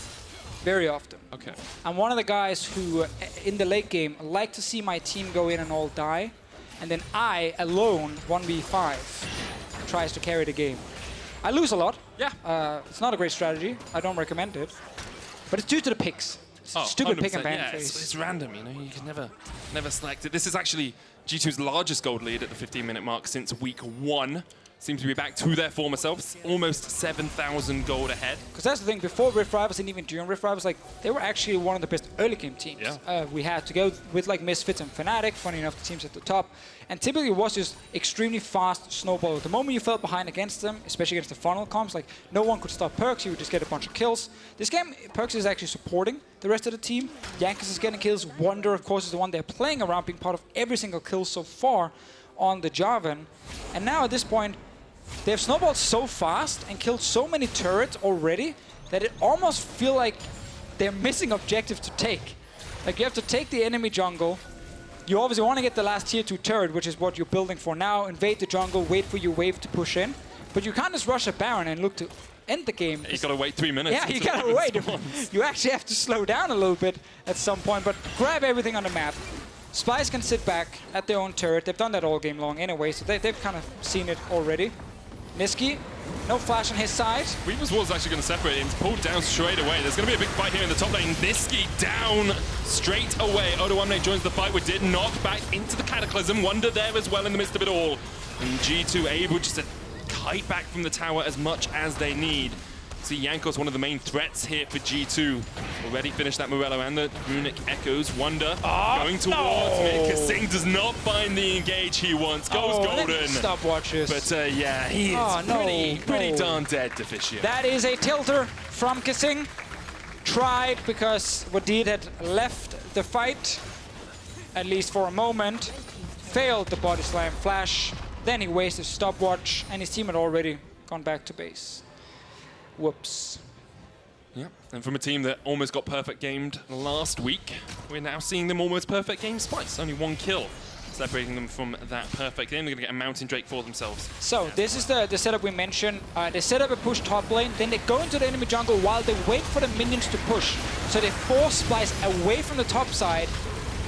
very often. Okay. I'm one of the guys who, in the late game, like to see my team go in and all die, and then I, alone, 1v5, tries to carry the game. I lose a lot. Yeah. It's not a great strategy. I don't recommend it. But it's due to the picks. Stupid pick and ban phase. It's random, you know, you can never select it. This is actually G2's largest gold lead at the 15-minute mark since week 1. Seems to be back to their former selves, almost 7,000 gold ahead. Because that's the thing, before Rift Rivals and even during Rift Rivals, like, they were actually one of the best early game teams. Yeah. We had to go with like Misfits and Fnatic, funny enough, the teams at the top. And typically it was just extremely fast snowball. The moment you fell behind against them, especially against the funnel comps, like no one could stop PerkZ, you would just get a bunch of kills. This game, PerkZ is actually supporting the rest of the team. Jankos is getting kills. Wunder, of course, is the one they're playing around, being part of every single kill so far on the Jarvan. And now at this point, they've snowballed so fast and killed so many turrets already that it almost feel like they're missing objectives to take. Like, you have to take the enemy jungle. You obviously want to get the last tier 2 turret, which is what you're building for now. Invade the jungle, wait for your wave to push in. But you can't just rush a Baron and look to end the game. You gotta wait 3 minutes. Yeah, you gotta wait. You actually have to slow down a little bit at some point, but grab everything on the map. Splyce can sit back at their own turret. They've done that all game long anyway, so they've kind of seen it already. Nisqy, no flash on his side. Weaver's Wall is actually going to separate him. Pulled down straight away. There's going to be a big fight here in the top lane. Nisqy down straight away. Odoamne joins the fight with Wadid, knocked back into the Cataclysm. Wunder there as well in the midst of it all. And G2 able just to kite back from the tower as much as they need. See Jankos, one of the main threats here for G2. Already finished that Morello and the Runic Echoes. Wunder going towards me. kaSing does not find the engage he wants. Goes golden. Stopwatches. But yeah, he is pretty darn dead, Deficio. That is a tilter from kaSing. Tried because Wadid had left the fight, at least for a moment. Failed the body slam flash. Then he wasted stopwatch, and his team had already gone back to base. Whoops. Yeah, and from a team that almost got perfect gamed last week, we're now seeing them almost perfect game Splyce. Only 1 kill separating them from that perfect game. They're going to get a Mountain Drake for themselves. So this is the setup we mentioned. They set up a push top lane, then they go into the enemy jungle while they wait for the minions to push. So they force Splyce away from the top side,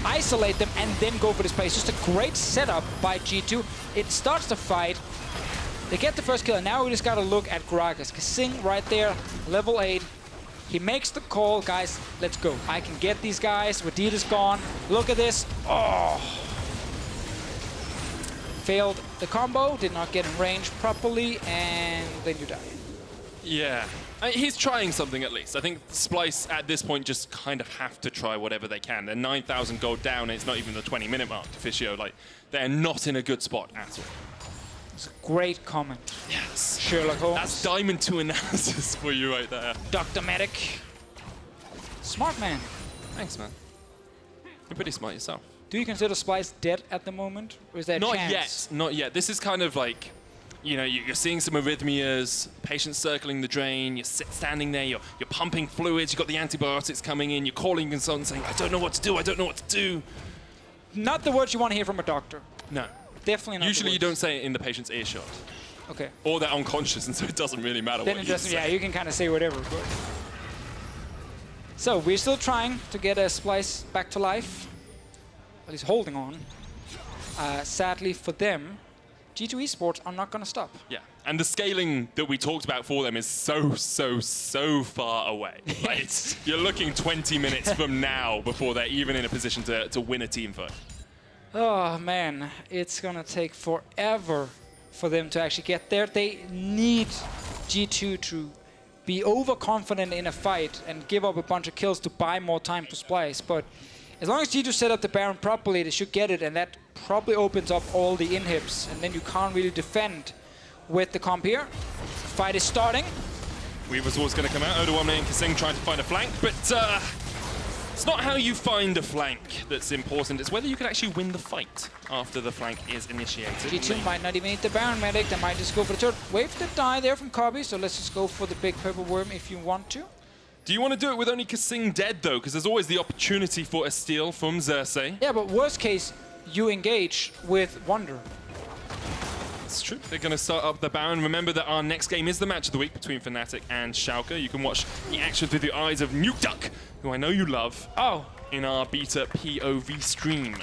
isolate them, and then go for this play. It's just a great setup by G2. It starts the fight. They get the first kill, and now we just gotta look at Gragas. kaSing right there, level 8. He makes the call, guys, let's go. I can get these guys. Wadid is gone. Look at this. Oh! Failed the combo, did not get in range properly, and then you die. Yeah. He's trying something at least. I think Splyce at this point just kind of have to try whatever they can. They're 9,000 gold down, and it's not even the 20-minute mark. Deficio, like, they're not in a good spot at all. It's a great comment. Yes. Sherlock Holmes. That's Diamond 2 analysis for you right there. Dr. Medic. Smart man. Thanks, man. You're pretty smart yourself. Do you consider Splyce dead at the moment? Or is there a chance? Not yet. This is kind of like, you know, you're seeing some arrhythmias, patients circling the drain, you're standing there, you're pumping fluids, you've got the antibiotics coming in, you're calling consultants saying, I don't know what to do, I don't know what to do. Not the words you want to hear from a doctor. No. Definitely not. Usually you don't say it in the patient's earshot. Okay. Or they're unconscious, and so it doesn't really matter Then what it you doesn't, say. yeah, you can kind of say whatever. But. So we're still trying to get a Splyce back to life. At least holding on. Sadly for them, G2 Esports are not going to stop. Yeah, and the scaling that we talked about for them is so far away. Like, you're looking 20 minutes from now before they're even in a position to win a team fight. Oh man, it's gonna take forever for them to actually get there. They need G2 to be overconfident in a fight and give up a bunch of kills to buy more time for Splyce. But as long as G2 set up the Baron properly, they should get it, and that probably opens up all the inhibs, and then you can't really defend with the comp here. Fight is starting. Weaver's Wall's going to come out. Odoamne and kaSing trying to find a flank, but it's not how you find a flank that's important. It's whether you can actually win the fight after the flank is initiated. G2 might not even need the Baron medic. They might just go for the turret. Wave to die there from Kobbe, so let's just go for the big purple worm if you want to. Do you want to do it with only kaSing dead, though? Because there's always the opportunity for a steal from Xerxe. Yeah, but worst case, you engage with Wunder. It's true. They're going to start up the Baron. Remember that our next game is the match of the week between Fnatic and Sjokz. You can watch the action through the eyes of Nuke Duck, who I know you love, in our beta POV stream.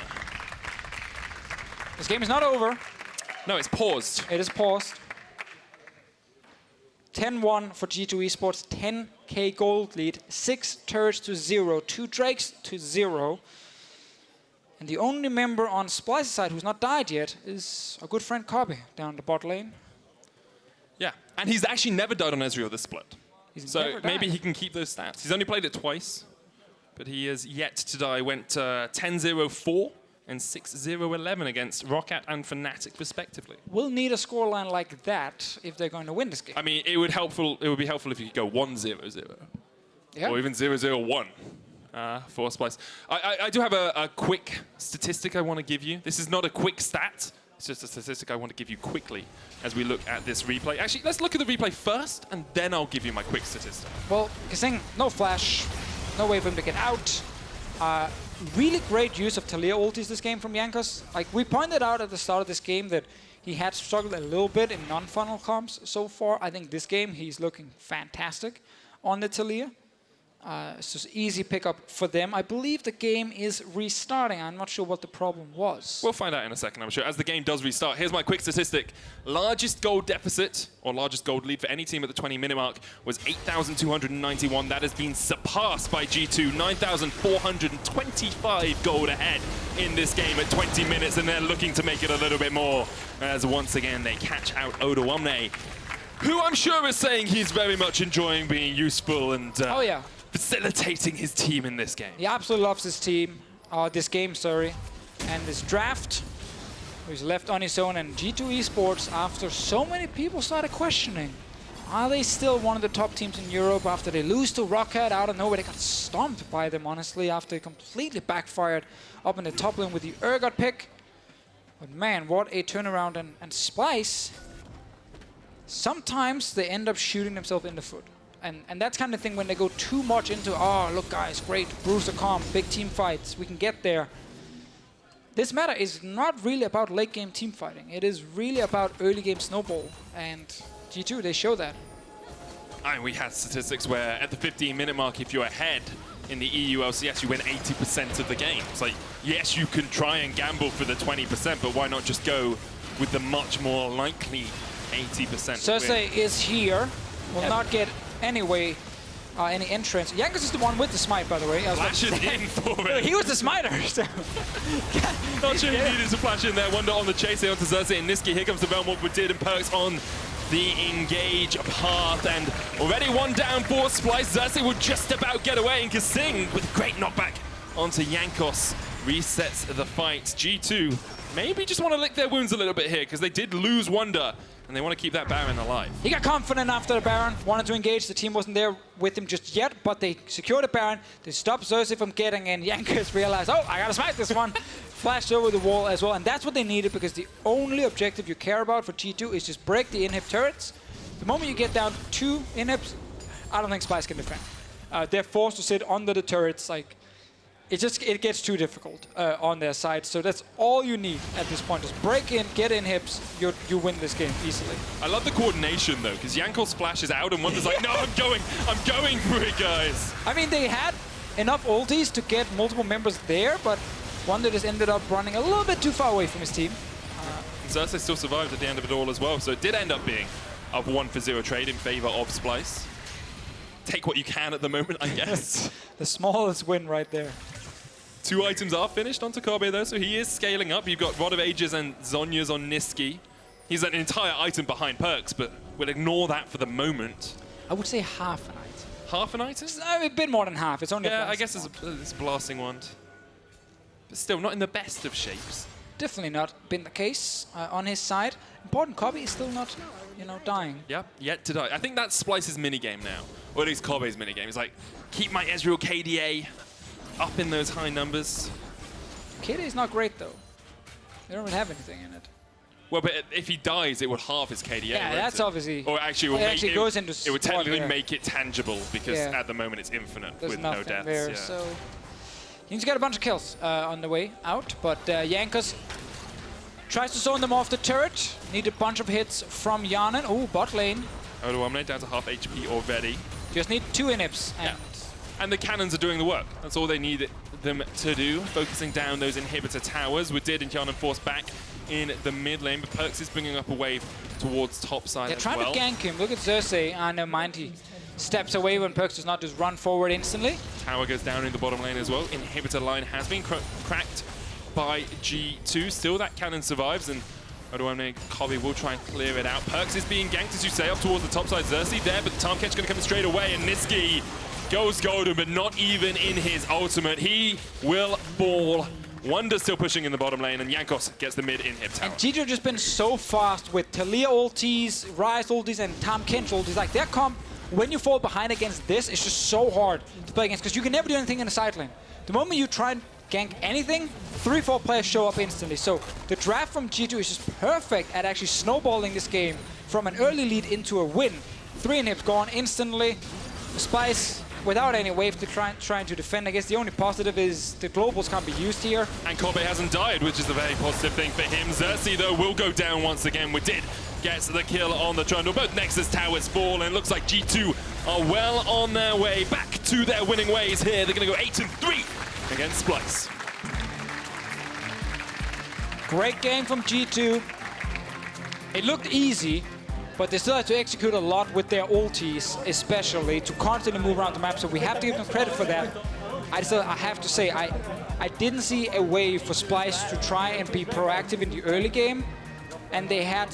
This game is not over. No, it's paused. It is paused. 10-1 for G2 Esports, 10k gold lead, 6 turrets to 0, 2 drakes to 0. And the only member on Splyce's side who's not died yet is our good friend Kobbe down the bot lane. Yeah, and he's actually never died on Ezreal this split. So maybe died. he can keep those stats. He's only played it twice, but he is yet to die. Went 10-0-4 and 6-0-11 against Roccat and Fnatic respectively. We'll need a scoreline like that if they're going to win this game. I mean, it would be helpful if you could go 1-0-0 Yeah. or even 0-0-1 for Splyce. I do have a quick statistic I want to give you. This is not a quick stat. It's just a statistic I want to give you quickly as we look at this replay. Actually, let's look at the replay first, and then I'll give you my quick statistic. Well, kaSing, no flash, no way for him to get out. Really great use of Taliyah ultis this game from Jankos. Like we pointed out at the start of this game that he had struggled a little bit in non-funnel comps so far. I think this game he's looking fantastic on the Taliyah. It's just easy pickup for them. I believe the game is restarting. I'm not sure what the problem was. We'll find out in a second, I'm sure. As the game does restart, here's my quick statistic. Largest gold deficit, or largest gold lead for any team at the 20-minute mark was 8,291. That has been surpassed by G2. 9,425 gold ahead in this game at 20 minutes, and they're looking to make it a little bit more as once again they catch out Odoamne, who I'm sure is saying he's very much enjoying being useful and facilitating his team in this game. He absolutely loves his team, this game, sorry. And this draft, he's left on his own, and G2 Esports, after so many people started questioning, are they still one of the top teams in Europe after they lose to Roccat out of nowhere? They got stomped by them, honestly, after they completely backfired up in the top lane with the Urgot pick. But man, what a turnaround. And Splyce, sometimes they end up shooting themselves in the foot. And that's kind of thing when they go too much into, oh, look guys, great, Bruiser calm, big team fights, we can get there. This meta is not really about late game team fighting. It is really about early game snowball. And G2, they show that. And we had statistics where at the 15-minute mark, if you're ahead in the EU LCS, you win 80% of the game. It's like, yes, you can try and gamble for the 20%, but why not just go with the much more likely 80% Xerxe is here, will not get any entrance. Jankos is the one with the smite, by the way. Flashes in for it. He was the smiter. So. Not sure he needed to flash in there. Wunder on the chase there onto Xerxe and Nisqy. Here comes the Realm Walk with Wadid and PerkZ on the engage path. And already one down for Splyce. Xerxe will just about get away, and kaSing with a great knockback onto Jankos resets the fight. G2 maybe just want to lick their wounds a little bit here because they did lose Wunder. And they want to keep that Baron alive. He got confident after the Baron, wanted to engage. The team wasn't there with him just yet, but they secured the Baron. They stopped Xerxe from getting in. Jankos realized, oh, I gotta smite this one. Flashed over the wall as well, and that's what they needed because the only objective you care about for G2 is just break the inhib turrets. The moment you get down to 2 inhibs, I don't think Splyce can defend. They're forced to sit under the turrets. Like, it gets too difficult on their side. So that's all you need at this point. Just break in, get inhibs, you win this game easily. I love the coordination though, because Jankos flashes out and Wunder's like, no, I'm going for it, guys. I mean, they had enough ultis to get multiple members there, but Wunder just ended up running a little bit too far away from his team. Xerxe still survived at the end of it all as well, so it did end up being a 1-for-0 trade in favor of Splyce. Take what you can at the moment, I guess. The smallest win right there. 2 items are finished onto Kobbe though, so he is scaling up. You've got Rod of Ages and Zhonya's on Nisqy. He's an entire item behind PerkZ, but we'll ignore that for the moment. I would say half an item. Half an item? A bit more than half. It's only I guess it's a blasting wand. But still, not in the best of shapes. Definitely not been the case on his side. Important, Kobbe is still not, dying. Yep, yet to die. I think that's Splyce's minigame now, or at least Kobbe's minigame. It's like, keep my Ezreal KDA up in those high numbers. KDA is not great though. They don't really have anything in it. Well, but if he dies, it would halve his KDA. Yeah, that's obviously. Or actually, it would technically there. make it tangible because at the moment it's infinite. There's with no deaths. There, so he needs to get a bunch of kills on the way out, but Jankos Tries to zone them off the turret. Need a bunch of hits from Hjärnan. Oh, bot lane. Odoamne down to half HP already. Just need 2 inhibs. And And the cannons are doing the work. That's all they need them to do. Focusing down those inhibitor towers. Wadid and Jarvan IV back in the mid lane, but PerkZ is bringing up a wave towards top side they're as trying well. to gank him. Look at Xerxe. I know mind he steps away when PerkZ does not just run forward instantly. Tower goes down in the bottom lane as well. Inhibitor line has been cracked by G2. Still that cannon survives, and Odoamne Kobbe will try and clear it out. PerkZ is being ganked, as you say, up towards the top side. Xerxe there, but the Tahm Kench going to come straight away, and Nisqy goes golden, but not even in his ultimate. He will fall. Wunder still pushing in the bottom lane, and Jankos gets the mid-inhib tower. And G2 just been so fast with Taliyah ultis, Ryze ultis, and Tahm Kench ultis. Like, their comp, when you fall behind against this, it's just so hard to play against, because you can never do anything in the side lane. The moment you try and gank anything, 3-4 players show up instantly. So the draft from G2 is just perfect at actually snowballing this game from an early lead into a win. 3 inhibs gone instantly. Splyce without any wave to trying to defend. I guess the only positive is the globals can't be used here. And Kobbe hasn't died, which is a very positive thing for him. Xerxe, though, will go down once again. Wadid gets the kill on the Trundle. Both Nexus towers fall, and it looks like G2 are well on their way back to their winning ways here. They're going to go 8-3 against Splyce. Great game from G2. It looked easy, but they still had to execute a lot with their ultis, especially, to constantly move around the map, so we have to give them credit for that. I have to say, I didn't see a way for Splyce to try and be proactive in the early game, and they had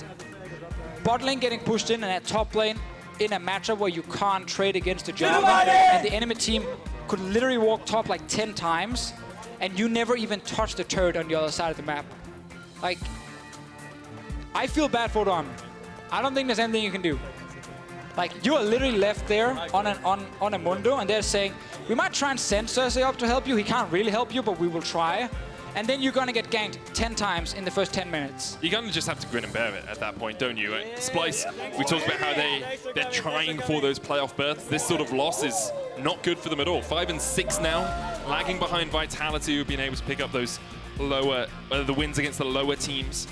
bot lane getting pushed in and at top lane in a matchup where you can't trade against the Jarvan, and the enemy team could literally walk top like 10 times, and you never even touch the turret on the other side of the map. Like, I feel bad for Odoamne. I don't think there's anything you can do. Like, you are literally left there on a Mundo, and they're saying, we might try and send Xerxe up to help you. He can't really help you, but we will try. And then you're gonna get ganked 10 times in the first 10 minutes. You're gonna just have to grin and bear it at that point, don't you? Splyce, we talked about how they're trying for those playoff berths. This sort of loss is not good for them at all. 5-6 now, lagging behind Vitality, who've been able to pick up those lower, the wins against the lower teams.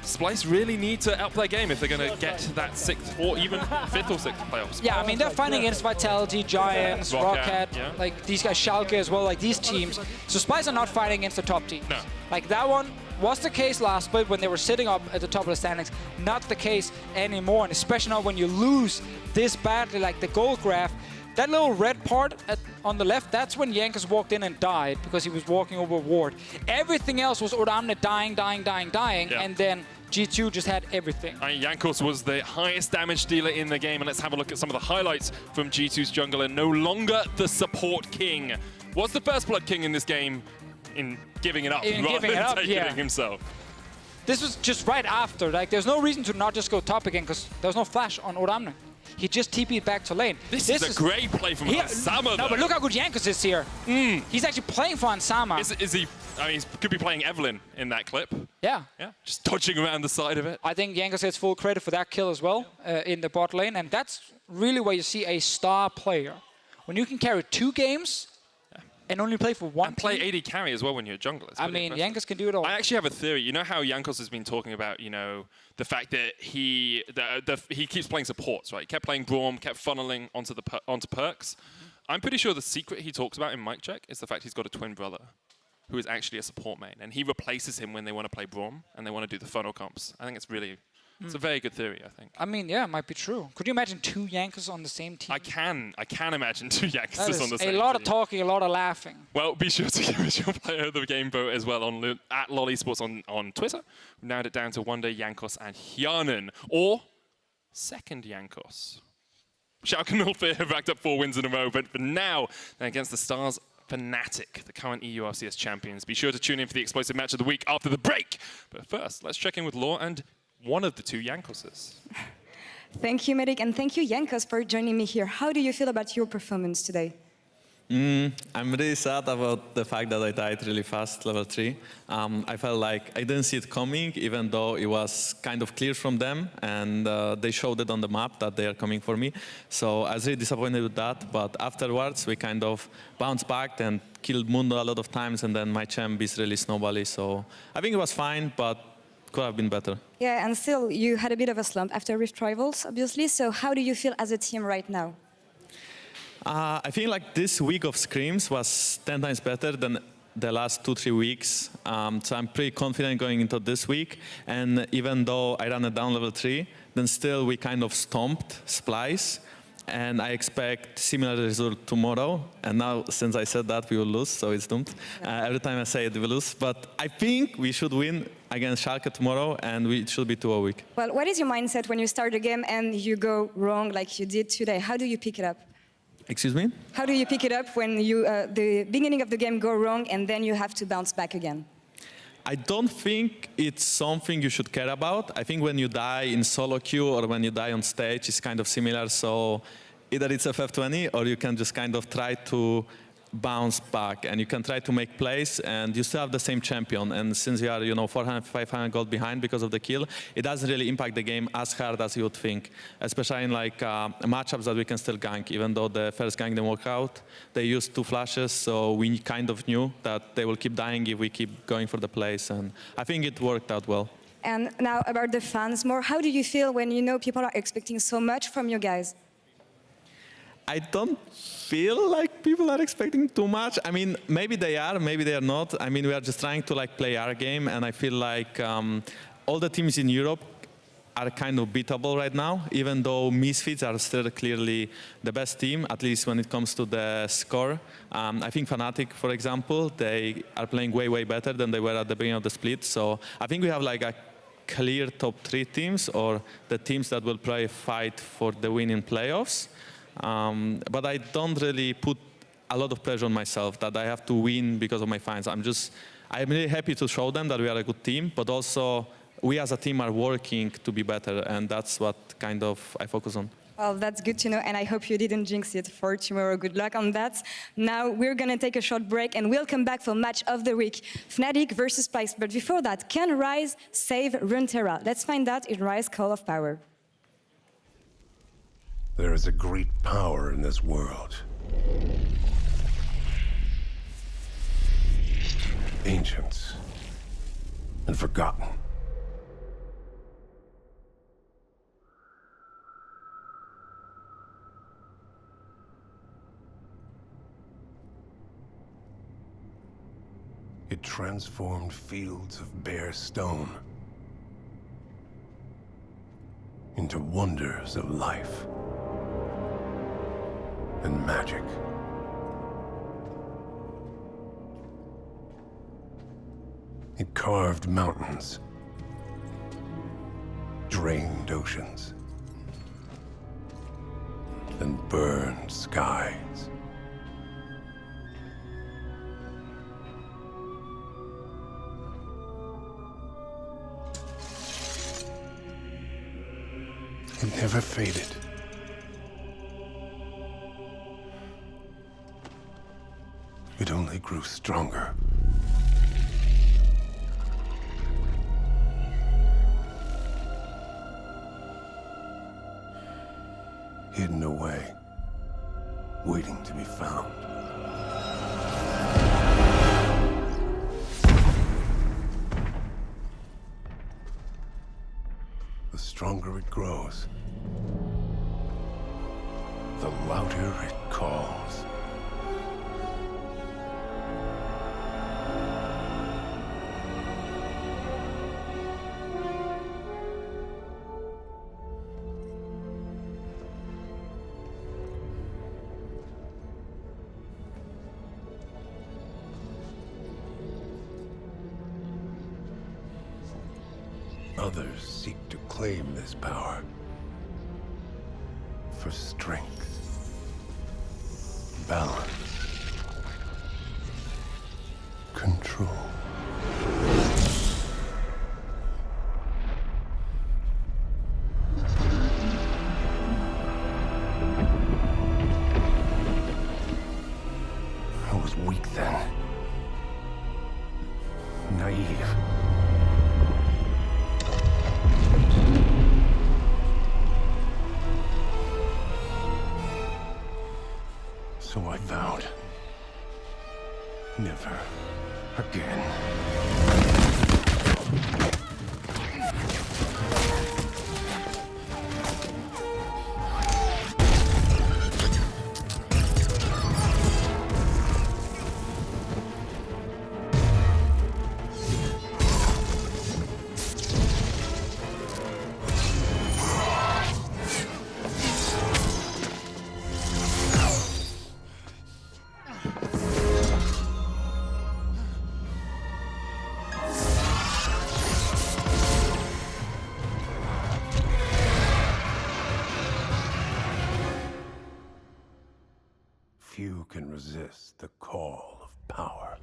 Splyce really need to outplay game if they're going to get that 6th or even 5th or 6th playoff spot. Yeah, I mean, they're fighting against Vitality, Giants, Rocket, yeah. like these guys, Schalke as well, like these teams. So Splyce are not fighting against the top teams. No. Like, that one was the case last split when they were sitting up at the top of the standings. Not the case anymore, and especially not when you lose this badly, like the gold graph. That little red part on the left, that's when Jankos walked in and died because he was walking over a ward. Everything else was Odoamne dying, yeah. and then G2 just had everything. Jankos was the highest damage dealer in the game, and let's have a look at some of the highlights from G2's jungler. No longer the support king. Was the first blood king in this game in giving it up rather than taking it himself? This was just right after. Like, there's no reason to not just go top again because there's no flash on Odoamne. He just TP'd back to lane. This is a great play from Ansama, No, but look how good Jankos is here. He's actually playing for Ansama. Is he? I mean, he could be playing Evelyn in that clip. Yeah. Yeah, just dodging around the side of it. I think Jankos gets full credit for that kill as well in the bot lane, and that's really where you see a star player. When you can carry 2 games and only play for 1 and play AD carry as well when you're a jungler. I mean, Jankos can do it all. I actually have a theory. You know how Jankos has been talking about, you know, the fact that he keeps playing supports, right? He kept playing Braum, kept funneling onto perks. I'm pretty sure the secret he talks about in Mic Check is the fact he's got a twin brother who is actually a support main, and he replaces him when they want to play Braum and they want to do the funnel comps. I think it's really... It's a very good theory, I think. I mean, yeah, it might be true. Could you imagine 2 Jankos on the same team? I can imagine 2 Jankos on the same team. A lot of talking, a lot of laughing. Well, be sure to give us your player of the game vote as well at LOL Esports on Twitter. We've narrowed it down to Wunder, Jankos, and Hjärnan, or second Jankos. Sjokz and Laure have racked up 4 wins in a row, but for now, they're against the Stars Fnatic, the current EU LCS champions. Be sure to tune in for the explosive match of the week after the break. But first, let's check in with Laure and one of the 2 Jankoses. Thank you, Medic, and thank you, Jankos, for joining me here. How do you feel about your performance today? I'm really sad about the fact that I died really fast, level 3. I felt like I didn't see it coming, even though it was kind of clear from them, and they showed it on the map that they are coming for me. So I was really disappointed with that, but afterwards we kind of bounced back and killed Mundo a lot of times, and then my champ is really snowbally. So I think it was fine, but could have been better. Yeah, and still, you had a bit of a slump after Rift Rivals, obviously. So how do you feel as a team right now? I feel like this week of scrims was 10 times better than the last 2-3 weeks. So I'm pretty confident going into this week. And even though I ran it down level 3, then still we kind of stomped Splyce. And I expect similar result tomorrow. And now, since I said that, we will lose, so it's doomed. Every time I say it, we lose. But I think we should win against Sjokz tomorrow, and it should be 2-0 week. Well, what is your mindset when you start a game and you go wrong like you did today? How do you pick it up? Excuse me? How do you pick it up when you, the beginning of the game go wrong and then you have to bounce back again? I don't think it's something you should care about. I think when you die in solo queue or when you die on stage, it's kind of similar. So either it's FF20 or you can just kind of try to bounce back and you can try to make plays and you still have the same champion. And since you are, 400, 500 gold behind because of the kill, it doesn't really impact the game as hard as you would think. Especially in like matchups that we can still gank, even though the first gank didn't work out. They used 2 flashes, so we kind of knew that they will keep dying if we keep going for the plays. And I think it worked out well. And now about the fans more, how do you feel when you know people are expecting so much from you guys? I don't feel like people are expecting too much. I mean, maybe they are, maybe they are not. I mean, we are just trying to like play our game, and I feel like all the teams in Europe are kind of beatable right now, even though Misfits are still clearly the best team, at least when it comes to the score. I think Fnatic, for example, they are playing way, way better than they were at the beginning of the split. So I think we have like a clear top 3 teams, or the teams that will play fight for the win in playoffs. But I don't really put a lot of pressure on myself that I have to win because of my fans. I'm really happy to show them that we are a good team, but also we as a team are working to be better, and that's what kind of I focus on. Well, that's good to know, and I hope you didn't jinx it for tomorrow. Good luck on that. Now we're going to take a short break, and we'll come back for match of the week, Fnatic versus Splyce. But before that, can Ryze save Runeterra? Let's find out in Ryze Call of Power. There is a great power in this world. Ancient and forgotten. It transformed fields of bare stone into wonders of life and magic. It carved mountains, drained oceans, and burned skies. It never faded. It only grew stronger. Hidden away, waiting to be found. The stronger it grows, the louder it calls. Others seek to claim this power for strength, balance, control. I was weak then, naive. So I vowed, never again. few can resist the call of power.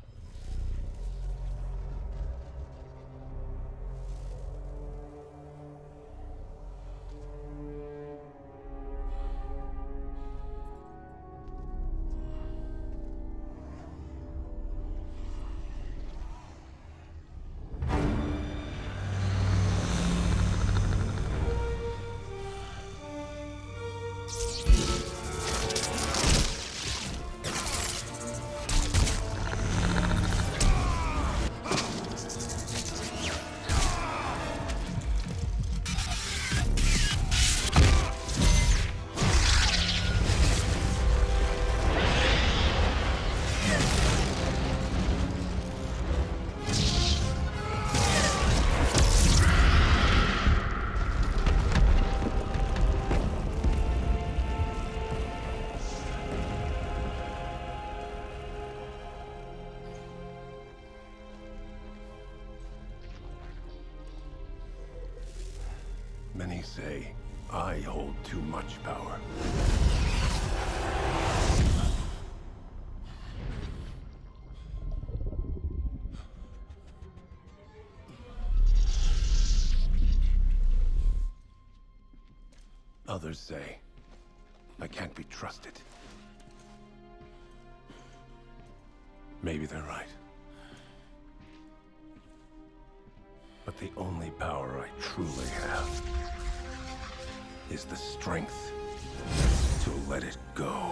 Many say I hold too much power. Others say I can't be trusted. Maybe they're right. But the only power I truly have is the strength to let it go.